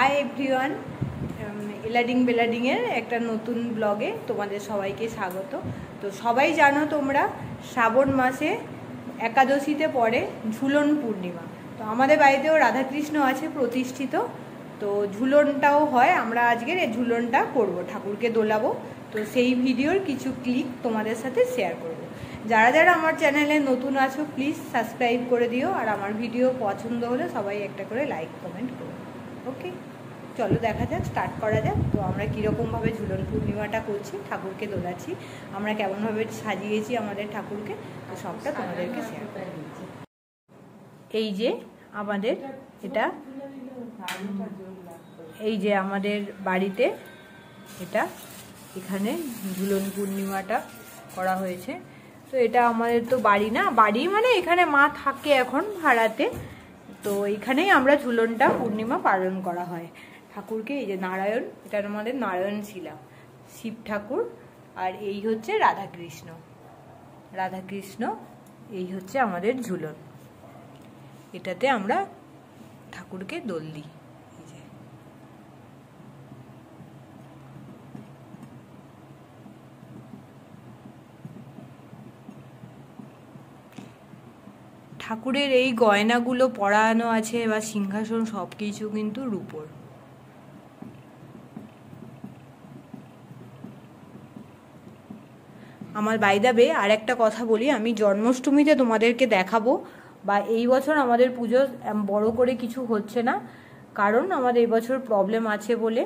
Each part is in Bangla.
হাই এভরিওয়ান, বেলাডিংয়ের একটা নতুন ব্লগে তোমাদের সবাইকে স্বাগত। তো সবাই জানো তোমরা শ্রাবণ মাসে একাদশীতে পড়ে ঝুলন পূর্ণিমা। তো আমাদের বাড়িতেও রাধাকৃষ্ণ আছে প্রতিষ্ঠিত, তো ঝুলনটাও হয়। আমরা আজকের এই ঝুলনটা করব, ঠাকুরকে দোলাবো। তো সেই ভিডিওর কিছু ক্লিপ তোমাদের সাথে শেয়ার করব। যারা যারা আমার চ্যানেলে নতুন আছো প্লিজ সাবস্ক্রাইব করে দিও, আর আমার ভিডিও পছন্দ হলে সবাই একটা করে লাইক কমেন্ট করো। ওকে, চলো দেখা যাক, স্টার্ট করা যাক। তো আমরা কীরকমভাবে ঝুলন পূর্ণিমাটা করছি, ঠাকুরকে দোলাচ্ছি, আমরা কেমনভাবে সাজিয়েছি আমাদের ঠাকুরকে, তো সবটা তোমাদেরকে শেয়ার করে দিচ্ছি। এই যে আমাদের এটা, এই যে আমাদের বাড়িতে এটা, এখানে ঝুলন পূর্ণিমাটা করা হয়েছে। তো এটা আমাদের তো বাড়ি না, বাড়ি মানে এখানে মা থাকে এখন ভাড়াতে, তো এখানেই আমরা ঝুলনটা পূর্ণিমা পালন করা হয় ঠাকুরকে। এই যে নারায়ণ, এটা আমাদের নারায়ণ শিলা, শিব ঠাকুর, আর এই হচ্ছে রাধাকৃষ্ণ, এই হচ্ছে আমাদের ঝুলন। এটাতে আমরা ঠাকুরকে দোল দিই। ঠাকুরের এই গয়নাগুলো পরানো আছে বা সিংহাসন সব কিছু কিন্তু রূপোর। আমার বাইদাবে আর একটা কথা বলি, আমি জন্মাষ্টমীতে তোমাদেরকে দেখাবো, বা এই বছর আমাদের পুজো বড় করে কিছু হচ্ছে না, কারণ আমাদের এই বছর প্রবলেম আছে বলে।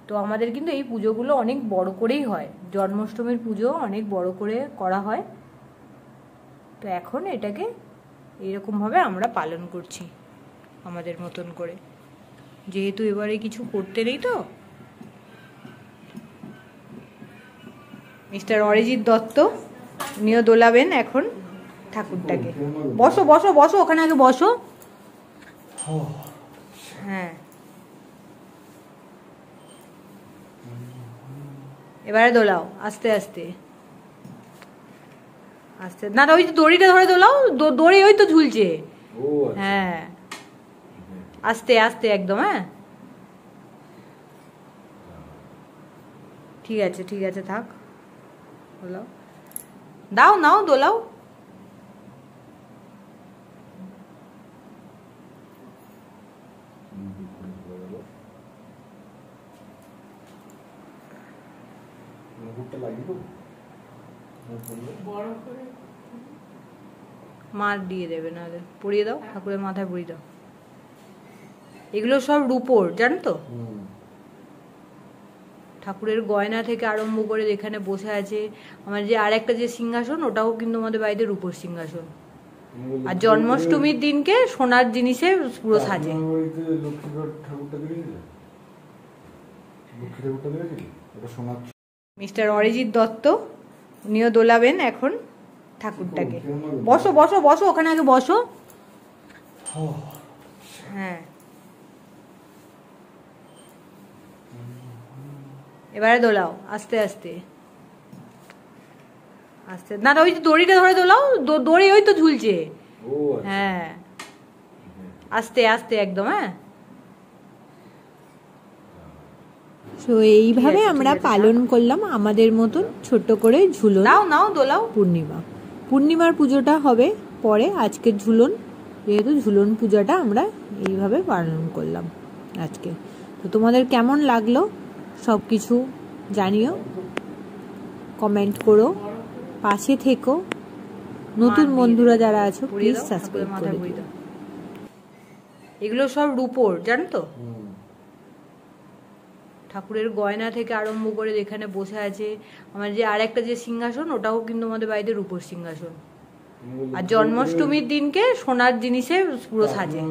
তো আমাদের কিন্তু এই পুজোগুলো অনেক বড় করেই হয়, জন্মাষ্টমীর পুজো অনেক বড় করে করা হয়। তো এখন এটাকে এইরকমভাবে আমরা পালন করছি আমাদের মতন করে, যেহেতু এবারে কিছু করতে নেই। তো মিস্টার অরিজিৎ দত্ত উনিও দোলাবেন এখন ঠাকুরটাকে। বসো বসো বসো, ওখানে আগে বসো। হ্যাঁ, এবারে দোলাও আস্তে আস্তে আস্তে। না, ওই তো দড়িটা ধরে দোলাও, দড়ি ওই তো ঝুলছে। হ্যাঁ, আস্তে আস্তে একদম। হ্যাঁ, ঠিক আছে ঠিক আছে, থাক, দোলাও, দাও নাও দোলাও। মার দিয়ে দেবে, না পরিয়ে দাও, ঠাকুরের মাথায় পরিয়ে দাও। এগুলো সব রূপোর, জানো তো। ঠাকুরের গয়না থেকে আরম্ভ করে যেখানে বসে আছে আমার যে আর একটা যে সিংহাসন, ওটাও কিন্তু আমাদের বাড়িতে রূপোর সিংহাসন। আর জন্মাষ্টমীর দিনকে সোনার জিনিসে পুরো সাজে। মিস্টার অরিজিৎ দত্ত উনিও দোলাবেন এখন ঠাকুরটাকে। বসো বসো বসো, ওখানে আগে বসো। হ্যাঁ, এবারে দোলাও আস্তে আস্তে আস্তে। না, ওই তো দড়িটা ধরে দোলাও, দড়ি ওই তো ঝুলছে। হ্যাঁ, আস্তে আস্তে একদম। হ্যাঁ, তো এইভাবে আমরা পালন করলাম আমাদের মতন ছোট্ট করে ঝুলন। নাও নাও দোলাও। পূর্ণিমার পুজোটা হবে পরে, আজকের ঝুলন, যেহেতু ঝুলন পূজাটা আমরা এইভাবে পালন করলাম আজকে। তো তোমাদের কেমন লাগলো সব কিছু জানিও, কমেন্ট করো, পাশে থেকো। নতুন বন্ধুরা যারা আছো প্লিজ সাবস্ক্রাইব করে দিও। এগুলো সব রূপোর, জানো তো। ঠাকুরের গয়না থেকে আরম্ভ করে যেখানে বসে আছে আমার যে আর একটা যে সিংহাসন, ওটাও কিন্তু আমাদের বাড়িতে রূপোর সিংহাসন। আর জন্মাষ্টমীর দিনকে সোনার জিনিসে পুরো সাজে।